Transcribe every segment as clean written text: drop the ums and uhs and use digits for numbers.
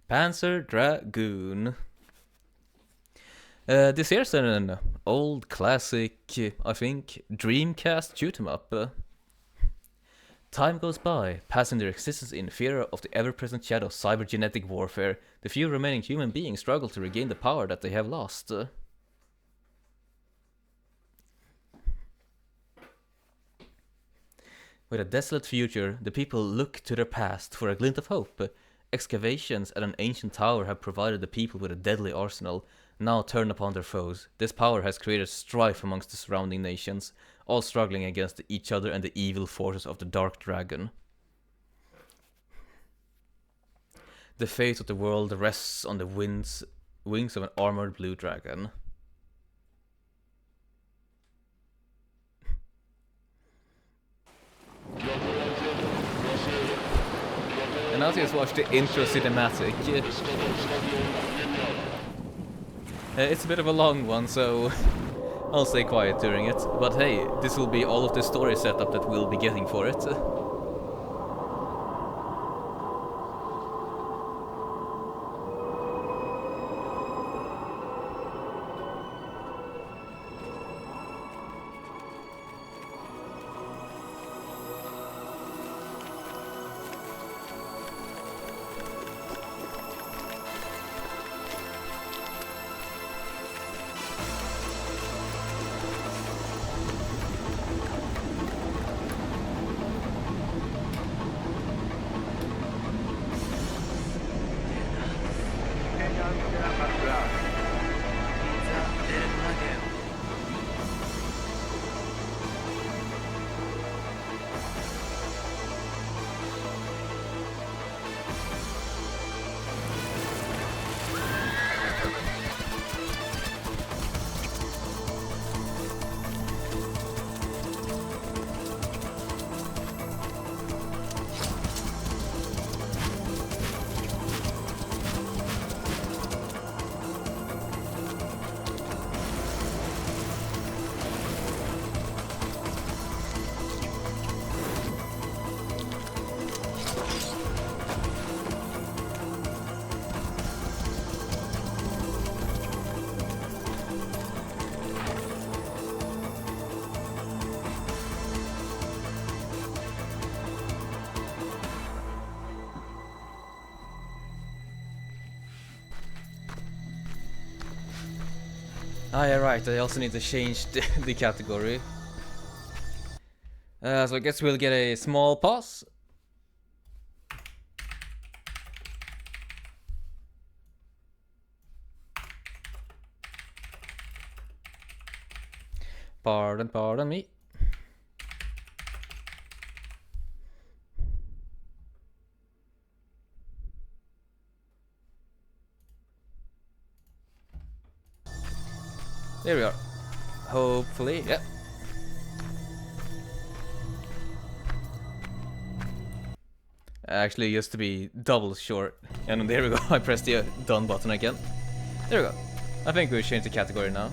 Panzer Dragoon. This here's an old classic, I think, Dreamcast shoot 'em up. Time goes by, passing their existence in fear of the ever-present shadow of cybergenetic warfare. The few remaining human beings struggle to regain the power that they have lost. With a desolate future, the people look to their past for a glint of hope. Excavations at an ancient tower have provided the people with a deadly arsenal, now turned upon their foes. This power has created strife amongst the surrounding nations, all struggling against each other and the evil forces of the Dark Dragon. The fate of the world rests on the wings of an armored blue dragon. And now just watch the intro cinematic. It's a bit of a long one, so I'll stay quiet during it. But hey, this will be all of the story setup that we'll be getting for it. Ah, yeah, right, I also need to change the category. So I guess we'll get a small pause. Pardon me. There we are. Hopefully, yeah. Actually, used to be double short. And there we go, I pressed the done button again. There we go. I think we'll change the category now.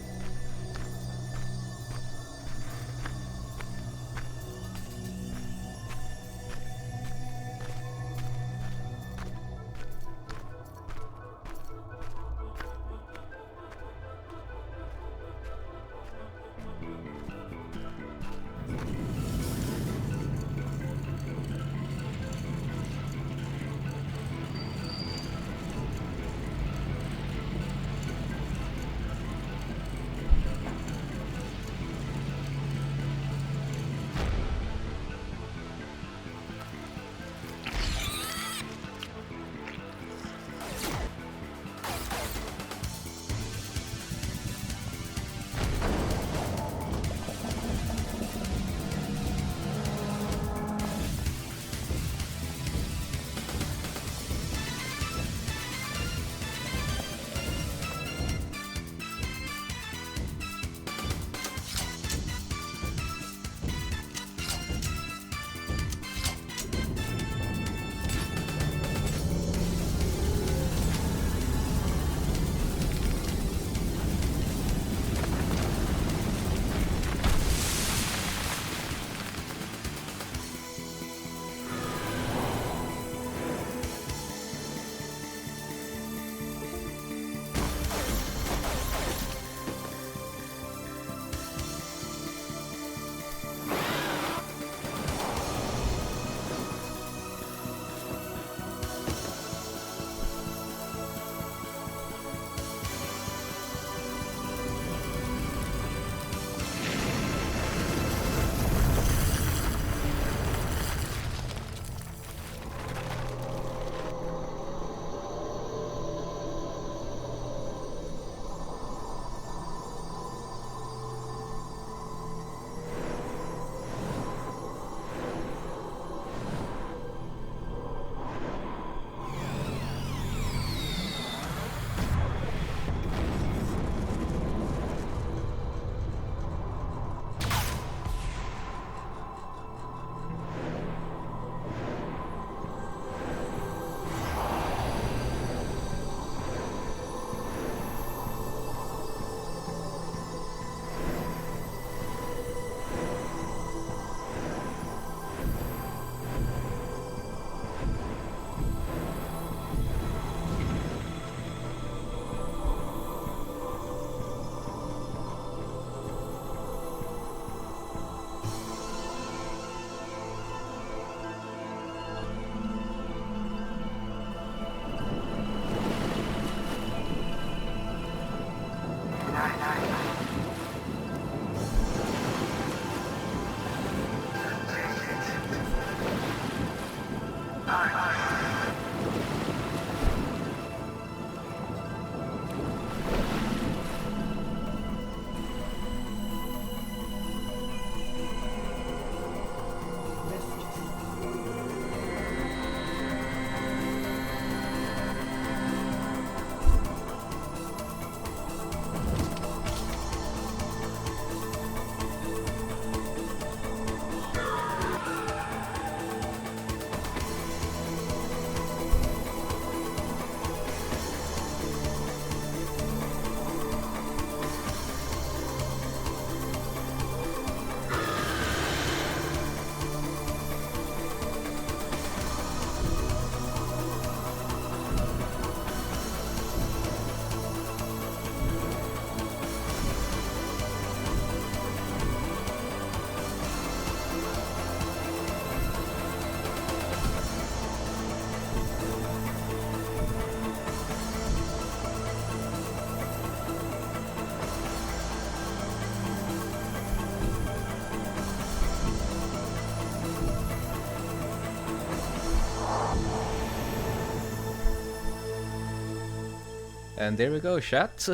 And there we go, chat.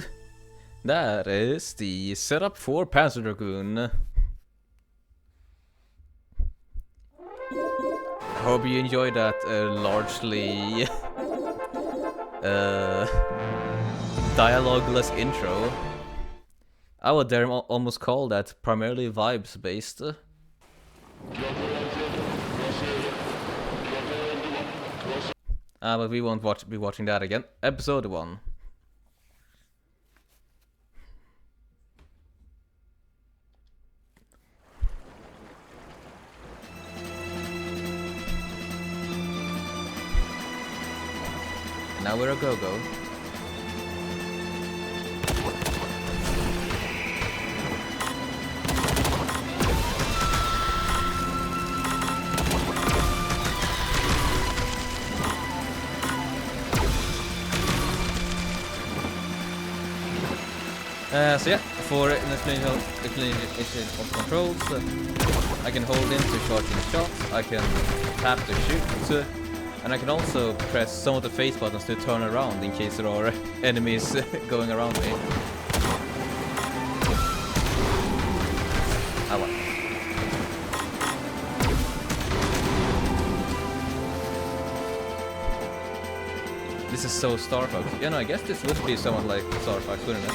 That is the setup for Panzer Dragoon. Hope you enjoyed that largely dialogueless intro. I would dare almost call that primarily vibes based. But we won't be watching that again. Episode 1. Now we're a go-go. So yeah, for an explanation of controls, I can hold in to charge in shots, I can tap to shoot, and I can also press some of the face buttons to turn around in case there are enemies going around me. Ah, well. This is so Star Fox. You know, I guess this would be somewhat like Star Fox, wouldn't it?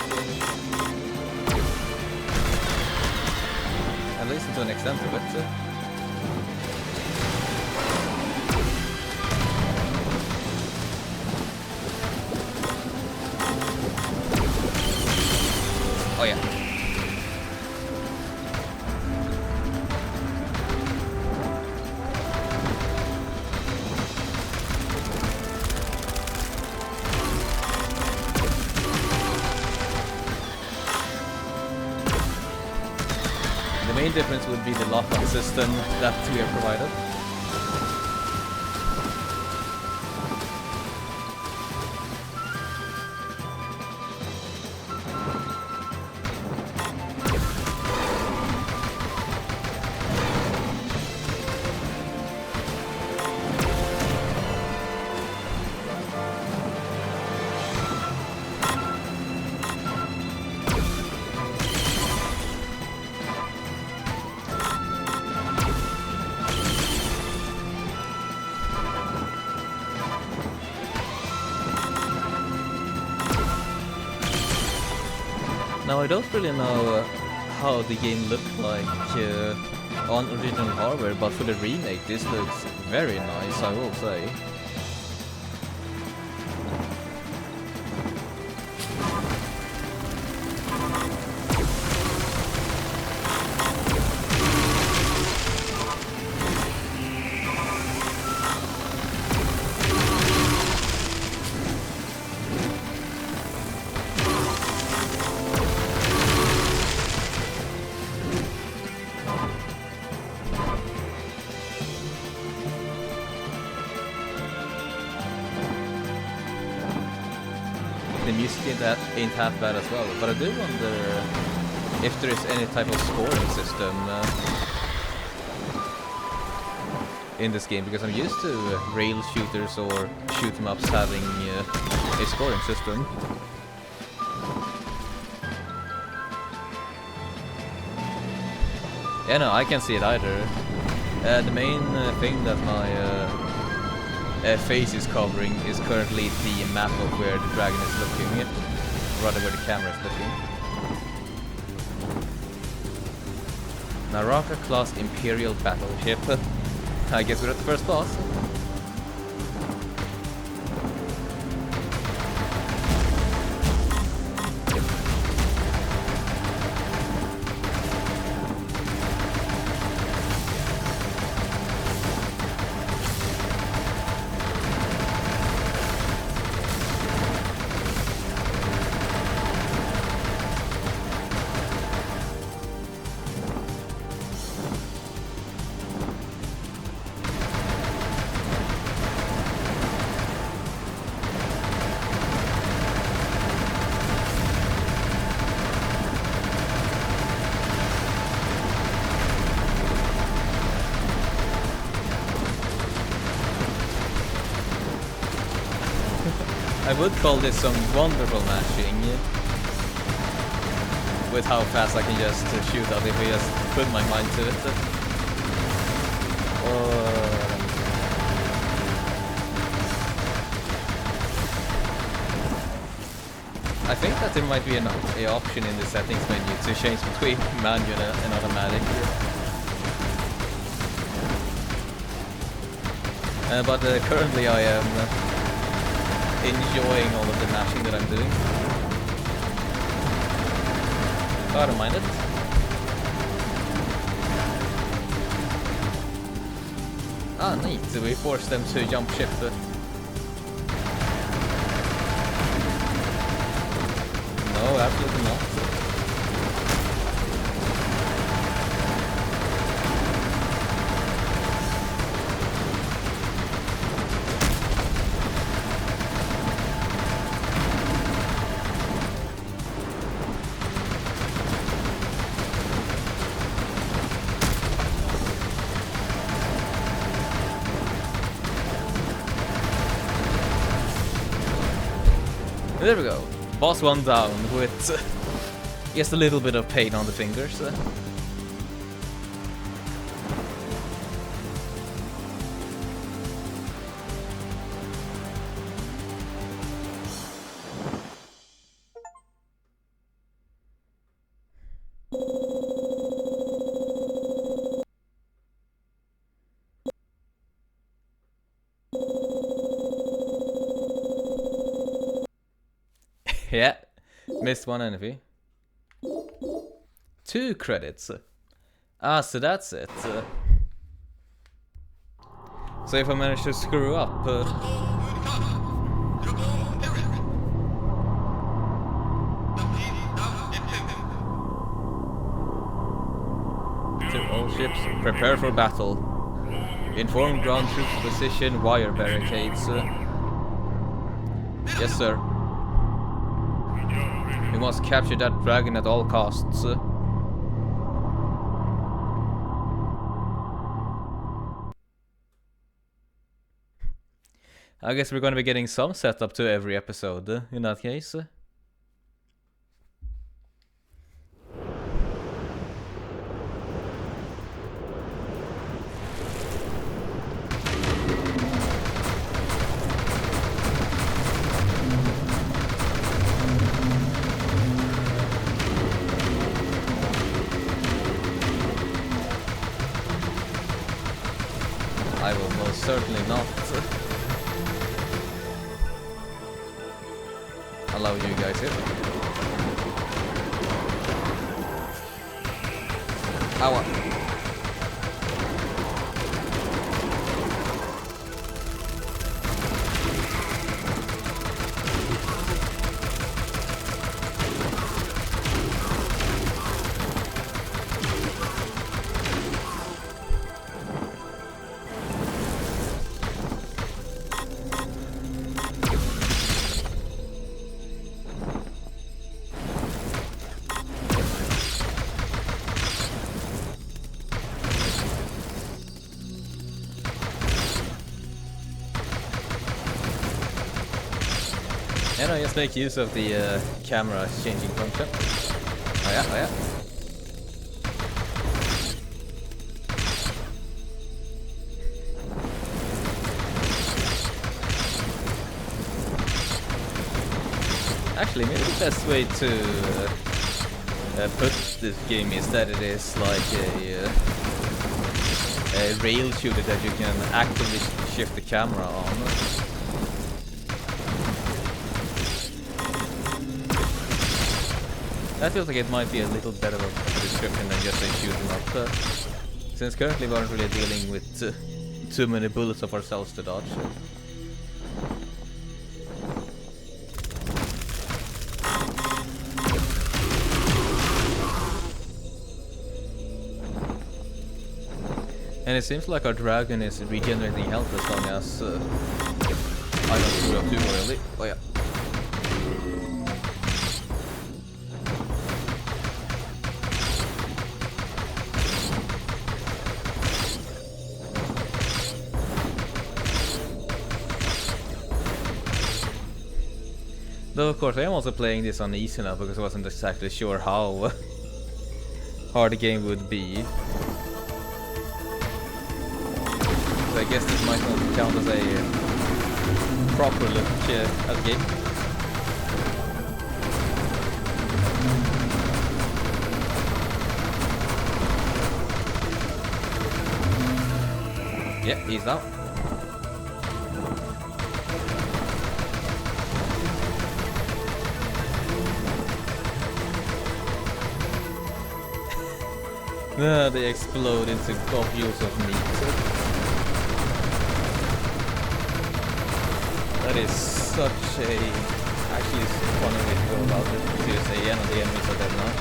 At least to an extent of it. Oh yeah. The main difference would be the lock-on system that we are provided. Now I don't really know how the game looked like on original hardware, but for the remake this looks very nice, I will say. The music ain't half bad as well, but I do wonder if there is any type of scoring system. in this game, because I'm used to rail shooters or shoot 'em ups having a scoring system. Yeah, no, I can't see it either. The main thing that my face is covering is currently the map of where the dragon is looking, rather where the camera is looking. Naraka class Imperial battleship. I guess we're at the first boss. I would call this some wonderful mashing, with how fast I can just shoot out if I just put my mind to it. I think that there might be an option in the settings menu to change between manual and automatic. But currently I am enjoying all of the mashing that I'm doing. I don't mind it. Ah, neat. We force them to jump ship. No, absolutely not. There we go. Boss 1 down with just a little bit of pain on the fingers. Yeah, missed one enemy. 2 credits. Ah, so that's it. So if I manage to screw up... To all ships, prepare for battle. Inform ground troops position wire barricades. Yes, sir. We must capture that dragon at all costs. I guess we're gonna be getting some setup to every episode, in that case. I will most certainly not allow you guys here. Ow. And I just make use of the camera changing function. Oh yeah, oh yeah. Actually, maybe the best way to put this game is that it is like a rail shooter that you can actively shift the camera on. That feels like it might be a little better of a description than just a shoot 'em up. Since currently we aren't really dealing with too many bullets of ourselves to dodge. And it seems like our dragon is regenerating health as long as I don't screw up too early. Oh yeah. Though of course I am also playing this on easy now because I wasn't exactly sure how hard the game would be. So I guess this might not count as a proper look at the game. Yeah, he's out. They explode into globules of meat. That is such a actually funny way to go about it. Seriously, yeah, no, the enemies are dead now.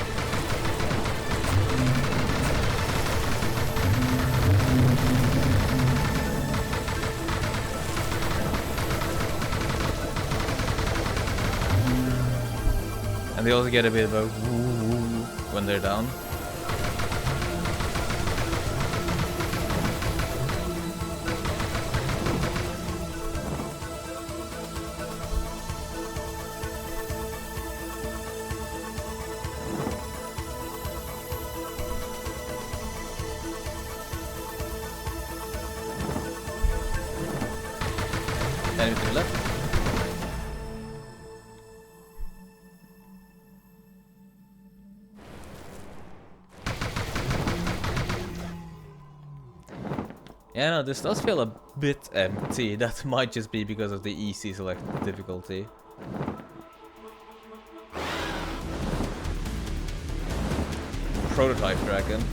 And they also get a bit of a woo when they're down. Enemy to the left. Yeah, no, this does feel a bit empty. That might just be because of the easy select difficulty. Prototype Dragon.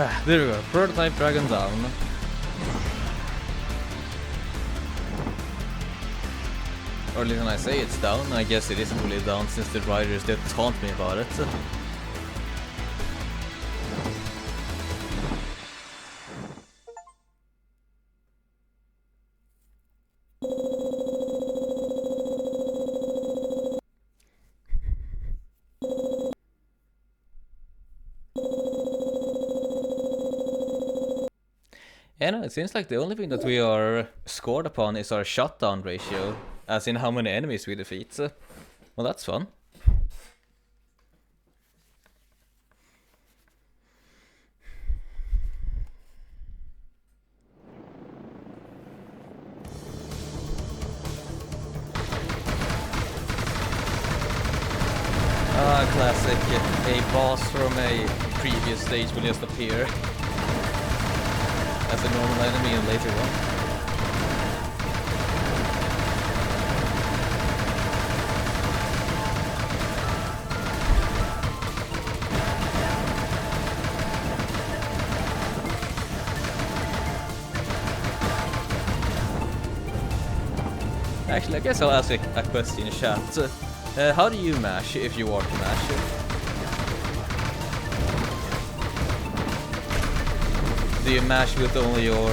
Ah, there we go. Prototype Dragon down. Or at least when I say it's down, I guess it isn't really down since the riders did taunt me about it. Yeah, no, it seems like the only thing that we are scored upon is our shutdown ratio. As in how many enemies we defeat. Well, that's fun. Classic. A boss from a previous stage will just appear as a normal enemy in later one. Actually, I guess I'll ask a question in chat. How do you mash if you want to mash? Do you mash with only your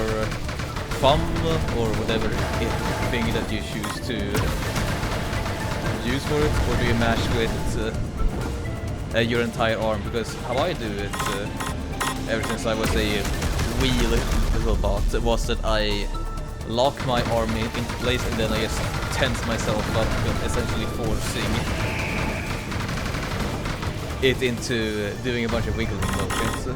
thumb or whatever thing that you choose to use for it? Or do you mash with your entire arm? Because how I do it ever since I was a wee little bot was that I lock my arm in place and then I just tense myself up, essentially forcing it into doing a bunch of wiggling motions.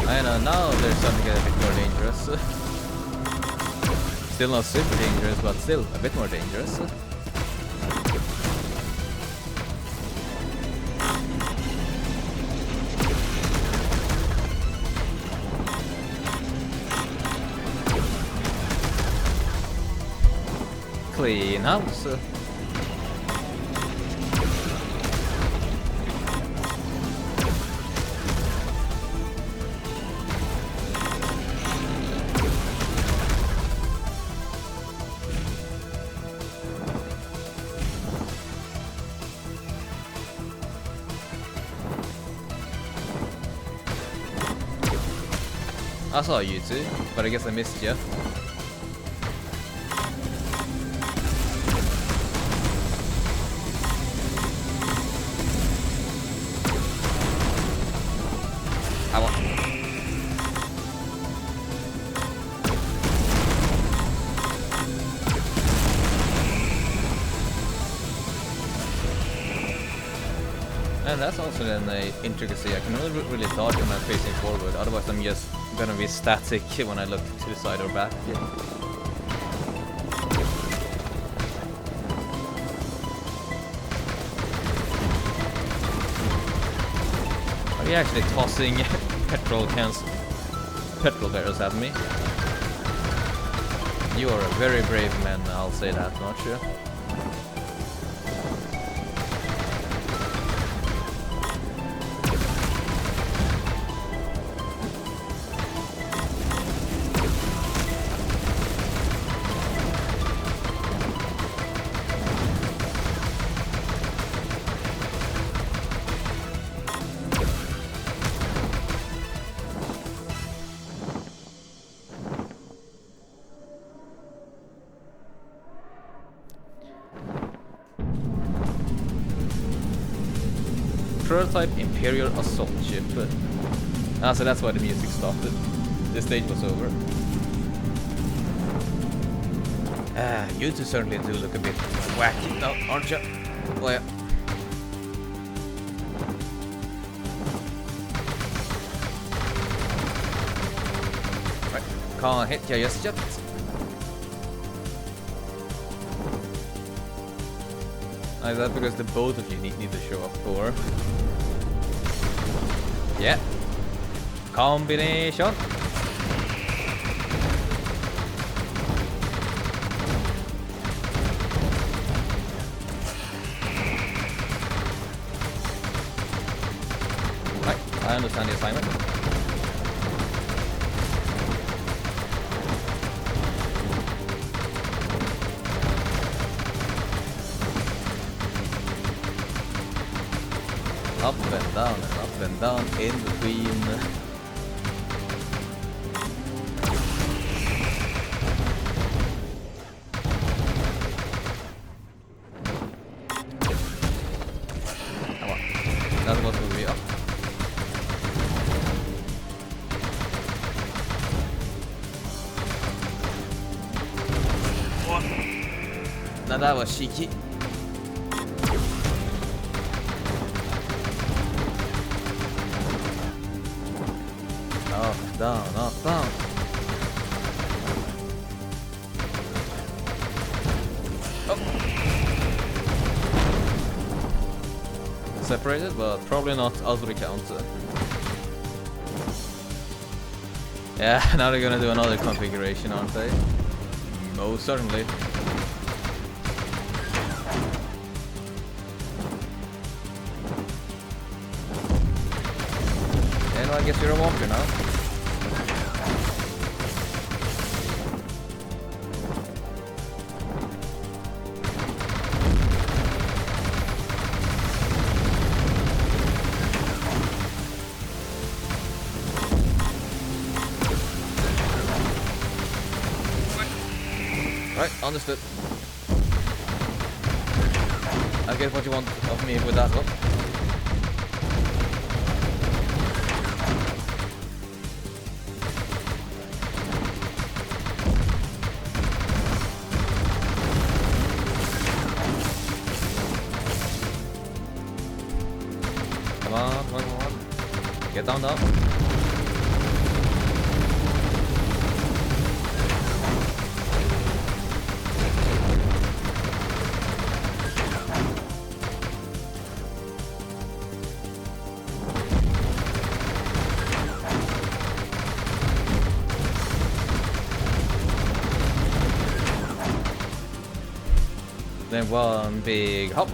I know, now there's something a bit more dangerous. Still not super dangerous, but still a bit more dangerous. Clean house. I saw you too, but I guess I missed you. And that's also then an intricacy. I can only really dodge when I'm facing forward, otherwise I'm just gonna be static when I look to the side or back. Are you actually tossing petrol barrels at me? You are a very brave man, I'll say that much. Prototype Imperial Assault Ship. So that's why the music stopped. The stage was over. You two certainly do look a bit wacky now, aren't you? Well, yeah. Right, can't hit you just yet. Is that because the both of you need to show up for? Yeah. Combination. Right, I understand the assignment. up and down, in between. Come on. That was moving up. Now that was cheeky. Up, down, up, down. Oh. Separated, but probably not out of the count. Yeah, now they're gonna do another configuration, aren't they? Most certainly. And I guess you're a walker now. Right, understood. I get what you want of me with that one. Come on, come on, come on. Get down, down. Then one big hop.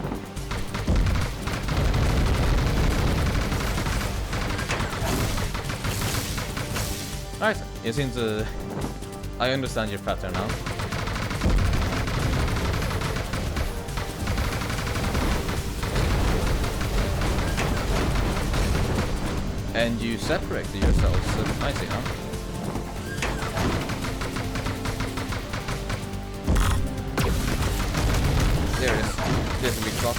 Alright, you seem to... I understand your pattern now. And you separated yourselves, I see, huh? There it is. There's a big spot.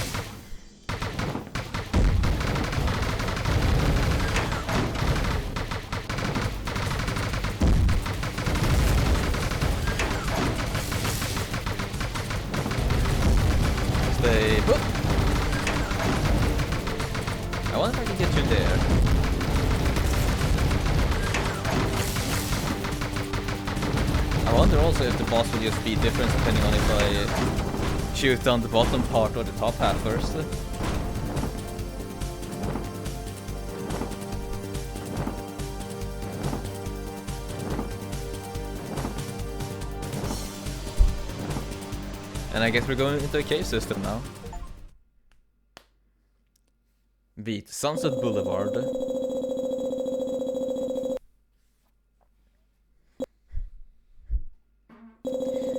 Stay put. I wonder if I can get you there. I wonder also if the boss will just be different depending on if I shoot down the bottom part or the top half first. And I guess we're going into a cave system now. Beat Sunset Boulevard.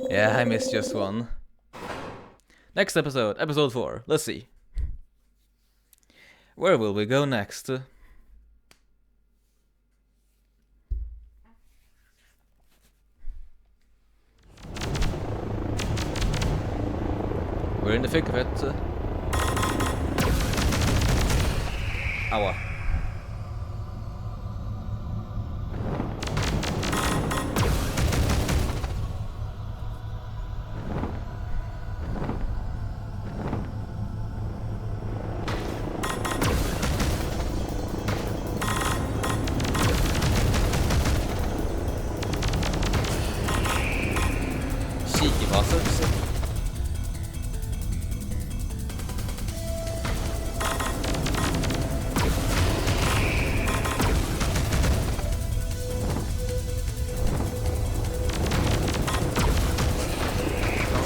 Yeah, I missed just one. Next episode, episode 4. Let's see. Where will we go next? We're in the thick of it. Aua.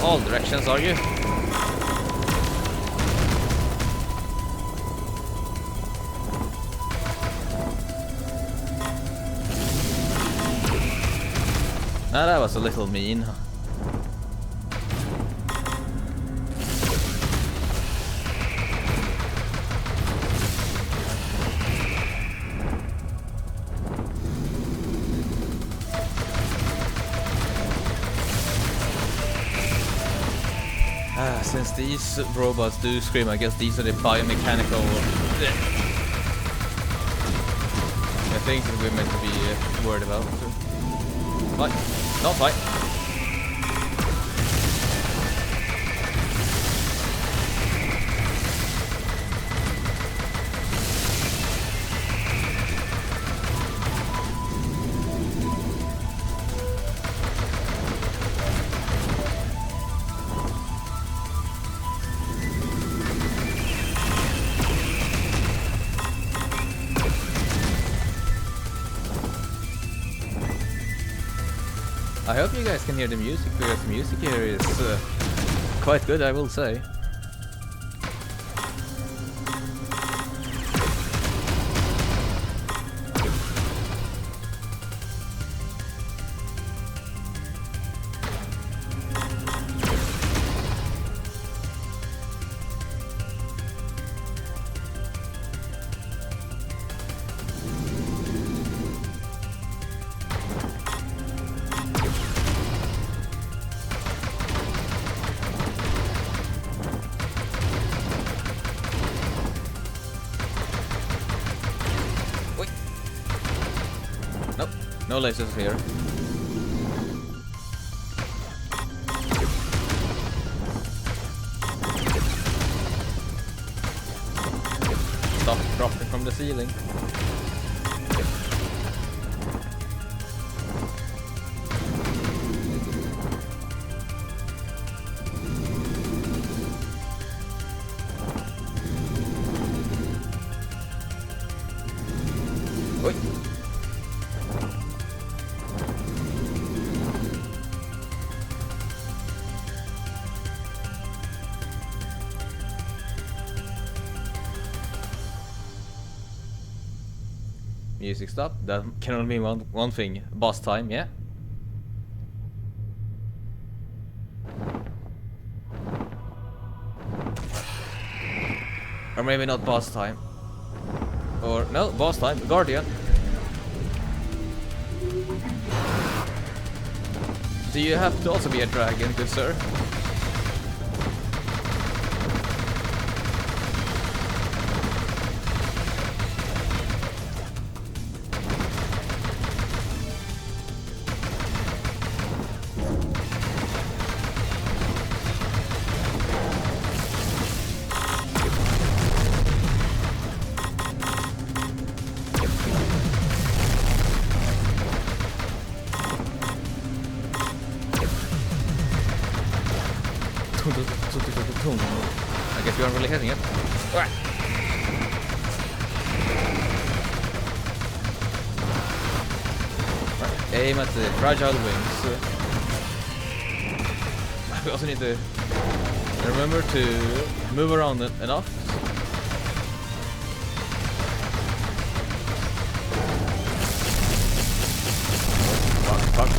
All directions, are you? Now that was a little mean. Since these robots do scream, I guess these are the biomechanical things that we're meant to be worried about. Fight. Not fight. I hope you guys can hear the music, because the music here is quite good, I will say. No lasers here. Stop dropping from the ceiling. Oi. Music stop. That can only mean one thing. Boss time, yeah? Or maybe not boss time. Or no, boss time. Guardian. Do you have to also be a dragon, good sir? I guess you aren't really hitting it. Right. Aim at the fragile wings. We also need to remember to move around enough. Fuck.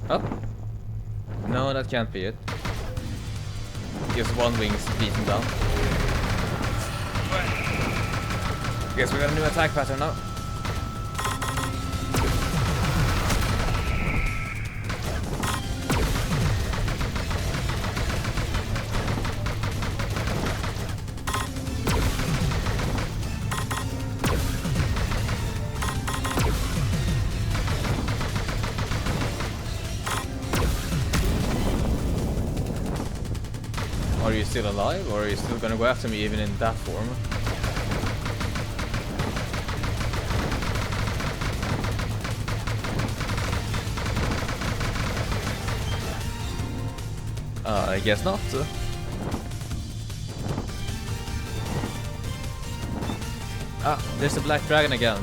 Up? No, that can't be it. Just one wing's beaten down. Guess we got a new attack pattern now. Are you still alive, or are you still gonna go after me even in that form? I guess not. Ah, there's a black dragon again.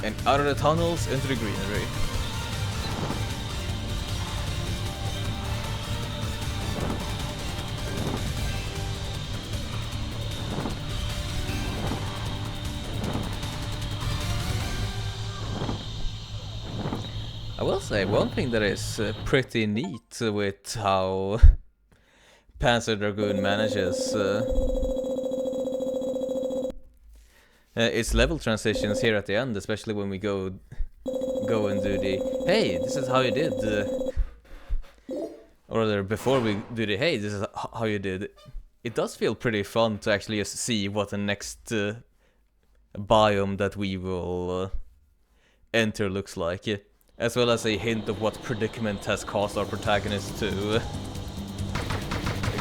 And out of the tunnels into the greenery. I will say one thing that is pretty neat with how Panzer Dragoon manages its level transitions here at the end, especially when we go and do the hey, this is how you did, or rather before we do the hey, this is how you did. It does feel pretty fun to actually just see what the next biome that we will enter looks like, as well as a hint of what predicament has caused our protagonist to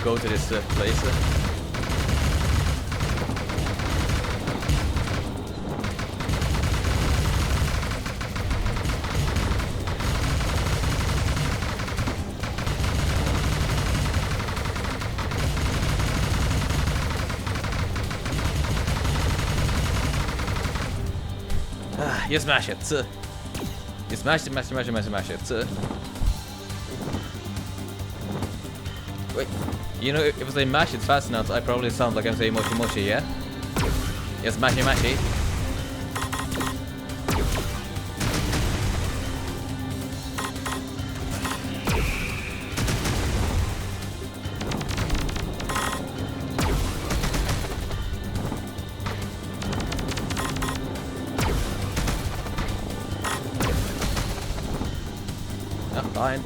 go to this place. You smash it. You smash it, smash it. Wait, you know, if I mash it fast enough, I probably sound like I'm saying mochi mochi, yeah? Yes, mashy mashy. Fine.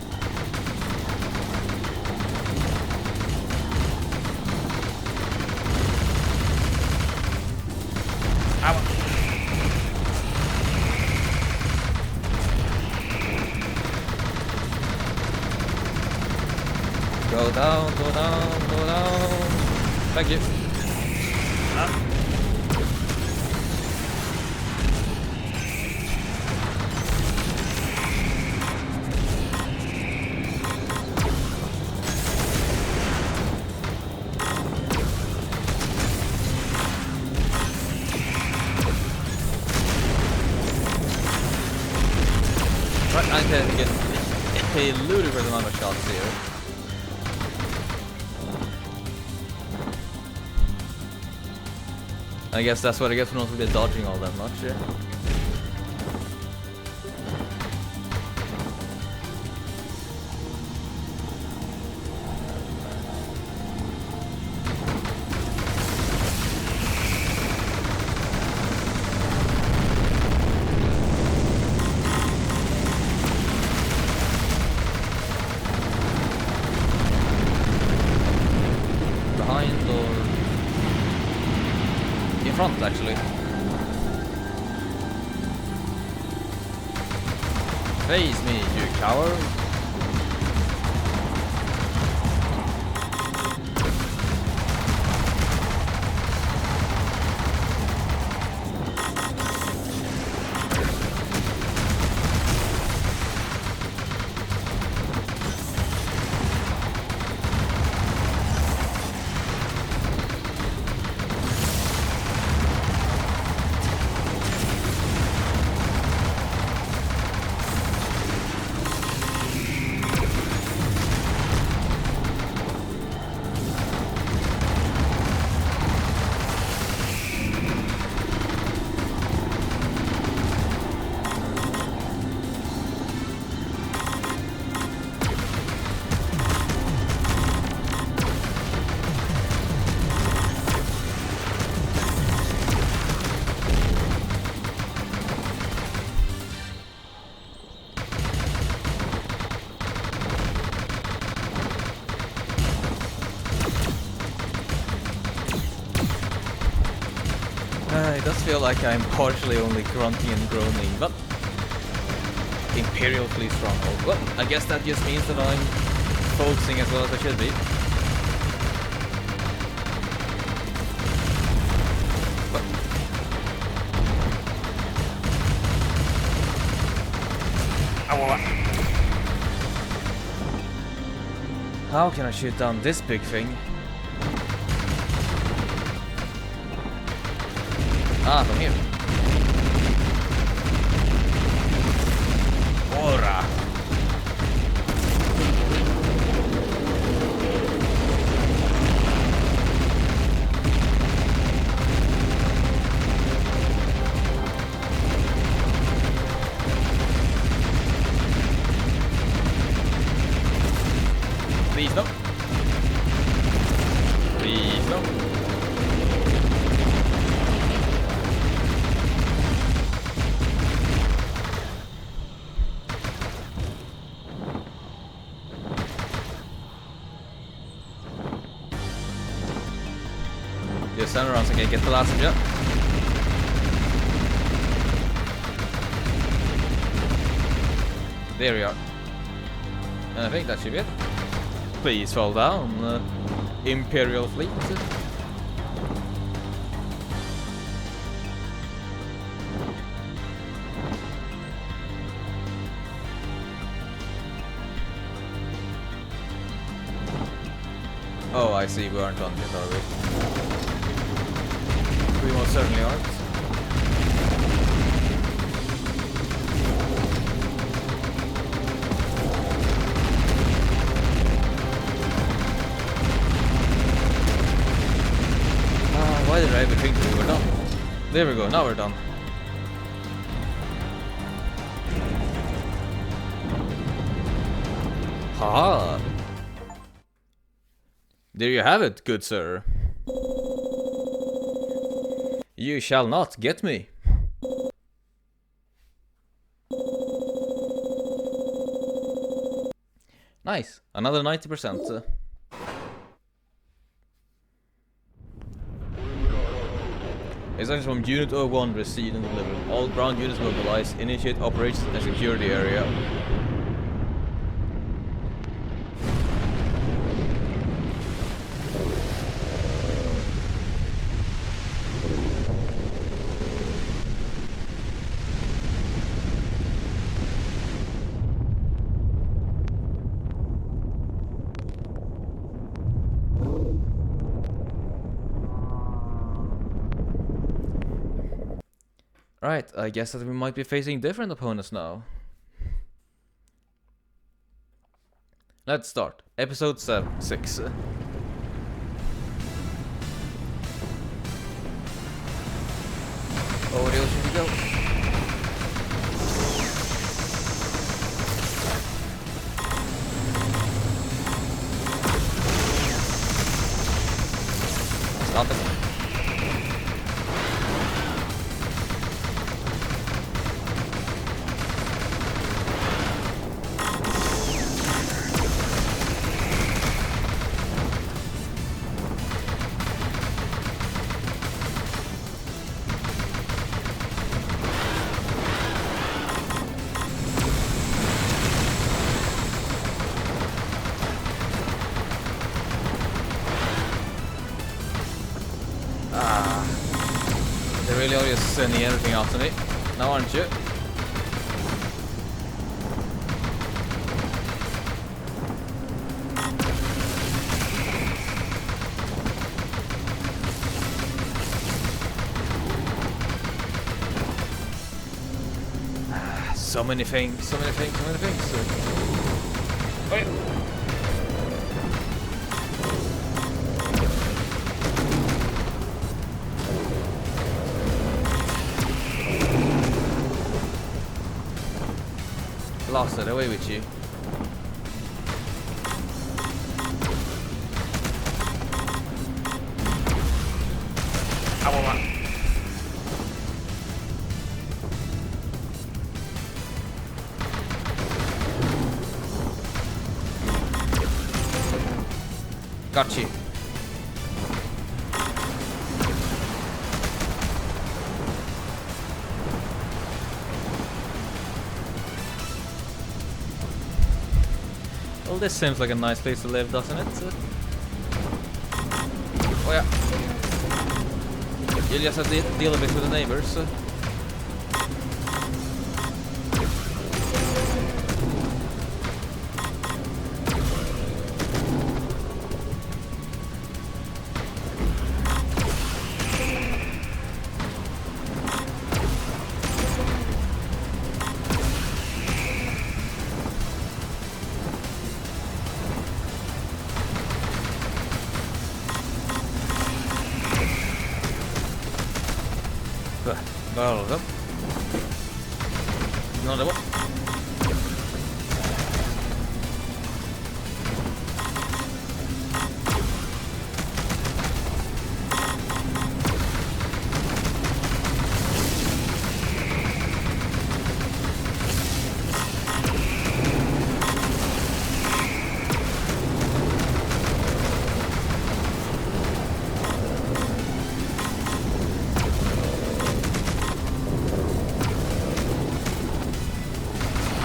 Ow. Go down, go down, go down. Thank you. Ah. I can get a ludicrous amount of shots here. I guess that's what I get for not really dodging all that much, yeah. Behind or in front, actually. Face me, you coward. It does feel like I'm partially only grunting and groaning, but Imperial Fleet Stronghold. Well, I guess that just means that I'm focusing as well as I should be. But how can I shoot down this big thing? Ah, from here. Ora. stand around so I can get the last of you. There we are. And I think that should be it. Please fall down, Imperial fleet. Oh, I see, we aren't on yet, are we? We most certainly aren't. Why did I ever think we were done? There we go, now we're done. Haha! There you have it, good sir. You shall not get me. Nice, another 90%. Instructions from Unit 01 received and delivered. All ground units mobilized. Initiate operations and secure the area. Right, I guess that we might be facing different opponents now. Let's start. Episode 6. Over the ocean we go. Stop it. They really are just sending everything after me. Now aren't you? So many things, so many things, so many things. Wait. Lost it, away with you. Got you. Well, this seems like a nice place to live, doesn't it? Oh yeah. You just have to deal a bit with the neighbors. All of them. Another one.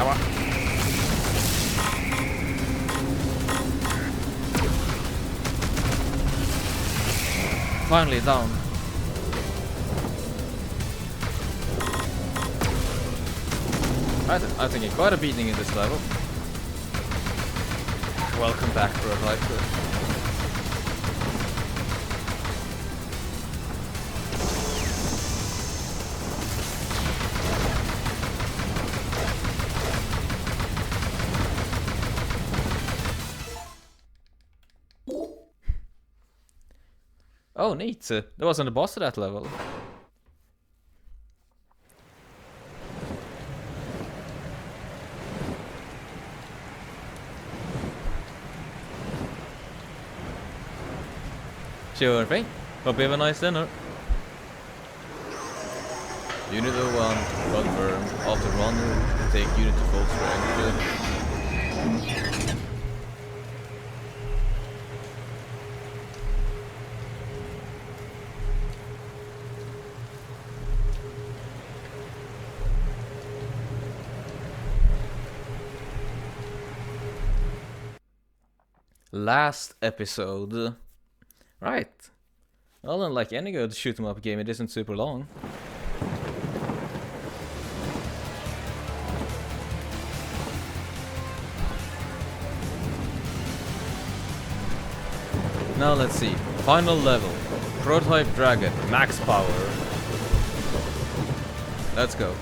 Ow. Finally down. I'm taking quite a beating in this level. Welcome back, Prototype. Oh, neat. There wasn't a boss at that level. Sure thing. Hope you have a nice dinner. Unit 01, confirm. After run, take unit to full strength. Last episode. Right. Well, unlike any good shoot 'em up game, it isn't super long. Now let's see. Final level. Prototype Dragon. Max power. Let's go.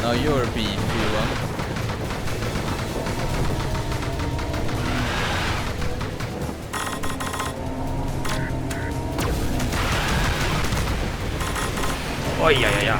Now you're B, Q1. Oh yeah.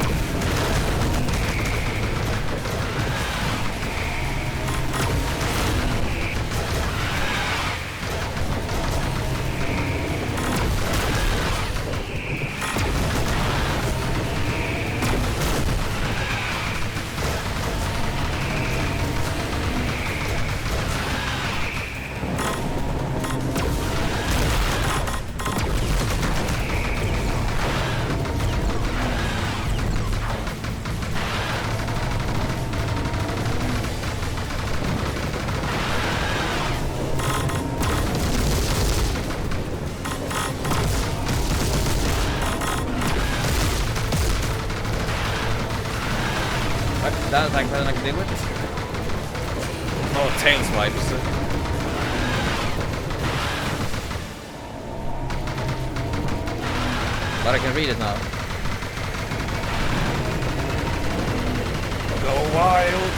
That attack pattern I can deal with? Oh, tail swipes. But I can read it now. Go wild!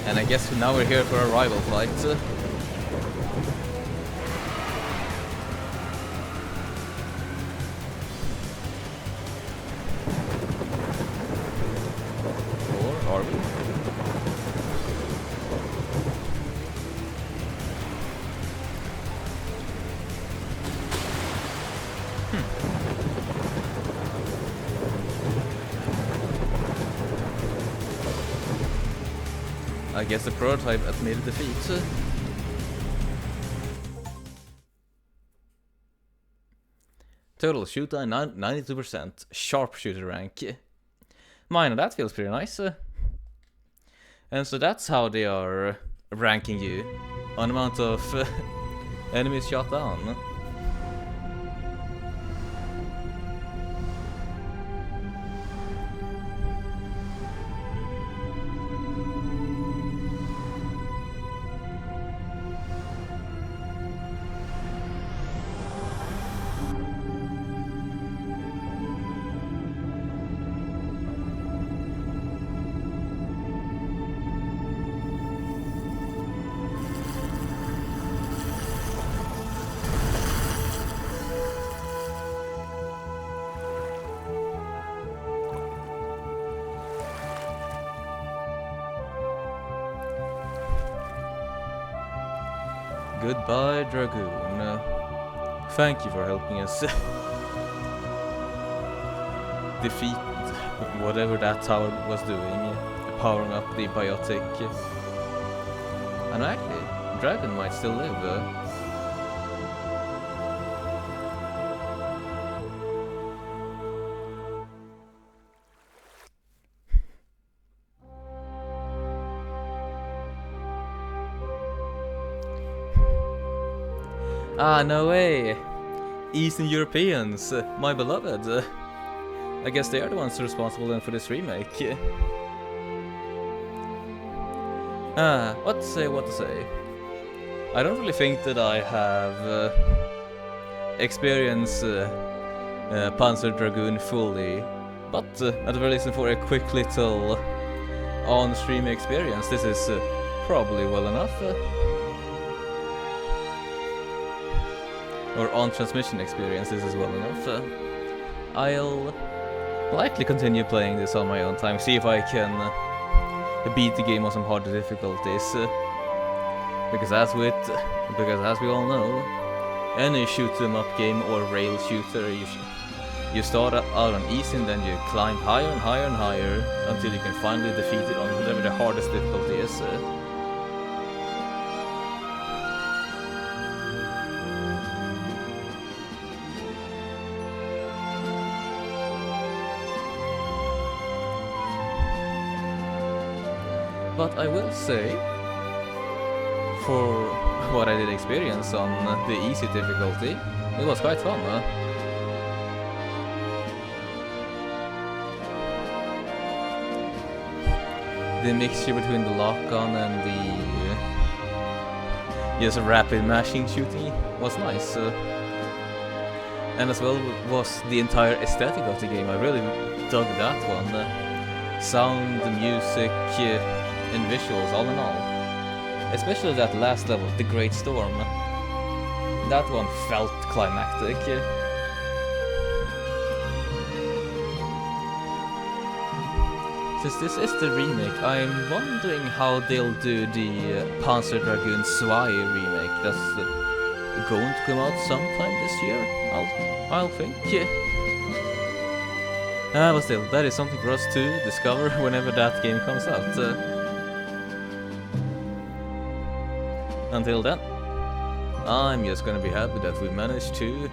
And I guess now we're here for a rival fight. Or are we? I guess the prototype admitted defeat. Total shoot 92%. Sharpshooter rank. Mine, that feels pretty nice. And so that's how they are ranking you. On amount of enemies shot down. Goodbye, Dragoon. Thank you for helping us defeat whatever that tower was doing, powering up the biotic. And actually, Dragon might still live. Ah, no way! Eastern Europeans, my beloved. I guess they are the ones responsible then for this remake. What to say? I don't really think that I have experienced Panzer Dragoon fully, but at the very least for a quick little on-stream experience, this is probably well enough. Or on-transmission experience, this is well enough. I'll likely continue playing this on my own time, see if I can beat the game on some harder difficulties. Because as we all know, any shoot 'em up game or rail shooter, you start out on easy and then you climb higher and higher and higher until you can finally defeat it on whatever the hardest difficulty is. But I will say, for what I did experience on the easy difficulty, it was quite fun. The mixture between the lock-on and the just rapid mashing shooting was nice. And as well was the entire aesthetic of the game. I really dug that one. Sound, music, and visuals, all in all. Especially that last level, the Great Storm. That one felt climactic. Since this is the remake, I'm wondering how they'll do the Panzer Dragoon Zwei remake. That's going to come out sometime this year, I'll think. But still, that is something for us to discover whenever that game comes out. Until then, I'm just gonna be happy that we managed to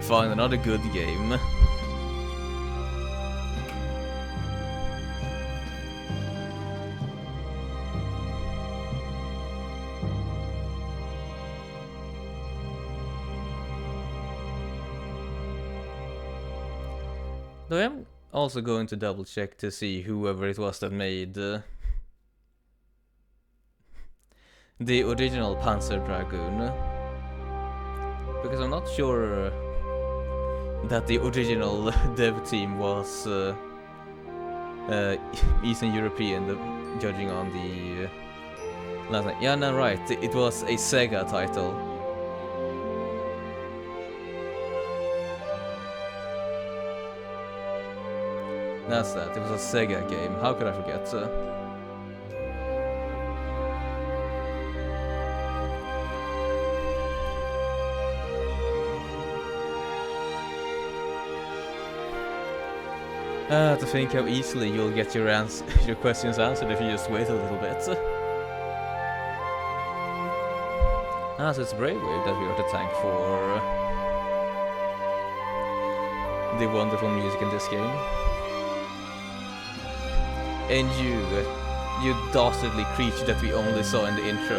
find another good game. Though I'm also going to double check to see whoever it was that made the original Panzer Dragoon, because I'm not sure that the original dev team was Eastern European, judging on the last name. Yeah, no, right, it was a Sega title. That's that, it was a Sega game, how could I forget? To think how easily you'll get your questions answered if you just wait a little bit. So it's Brainwave that we are to thank for the wonderful music in this game. And you dastardly creature that we only saw in the intro.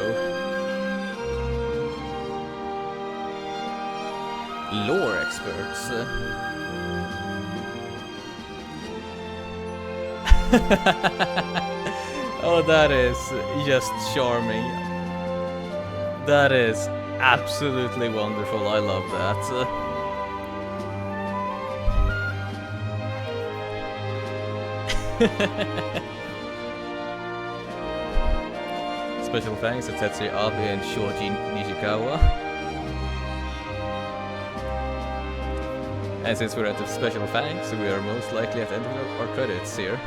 Lore experts. Oh, that is just charming. That is absolutely wonderful. I love that. Special thanks to Tetsuya Abe and Shoji Nishikawa. And since we're at the special thanks, we are most likely at the end of our credits here.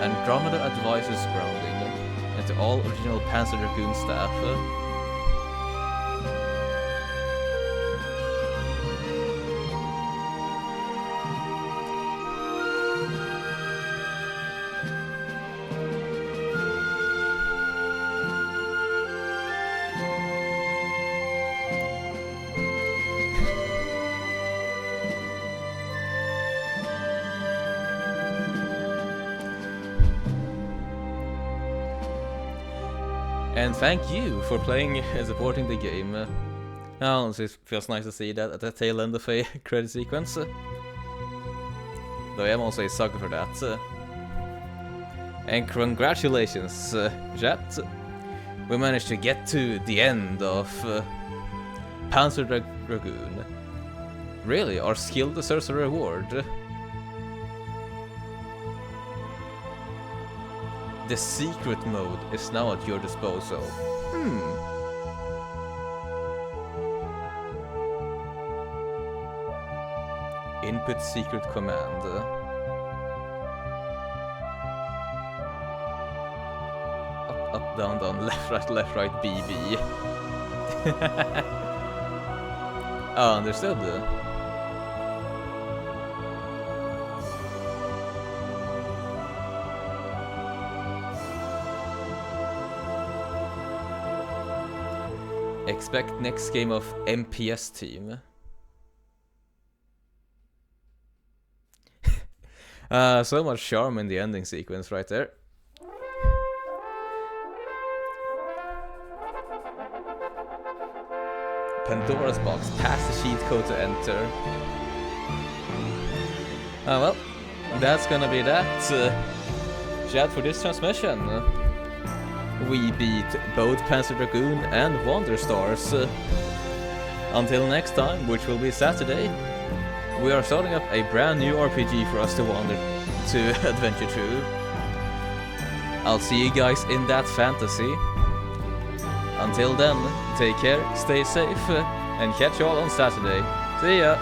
Andromeda advises grounding, and to all original Panzer Dragoon staff. And thank you for playing and supporting the game. Honestly, it feels nice to see that at the tail end of a credit sequence. Though I am also a sucker for that. And congratulations, chat. We managed to get to the end of Panzer Dragoon. Really, our skill deserves a reward. The secret mode is now at your disposal. Input secret command. Up, down, down, left, right, BB. Oh, understood. Expect next game of MPS team. So much charm in the ending sequence right there. Pandora's box. Pass the cheat code to enter. Well, that's gonna be that. Chat for this transmission. We beat both Panzer Dragoon and Wonder Stars. Until next time, which will be Saturday, we are starting up a brand new RPG for us to wander to adventure through. I'll see you guys in that fantasy. Until then, take care, stay safe, and catch you all on Saturday. See ya!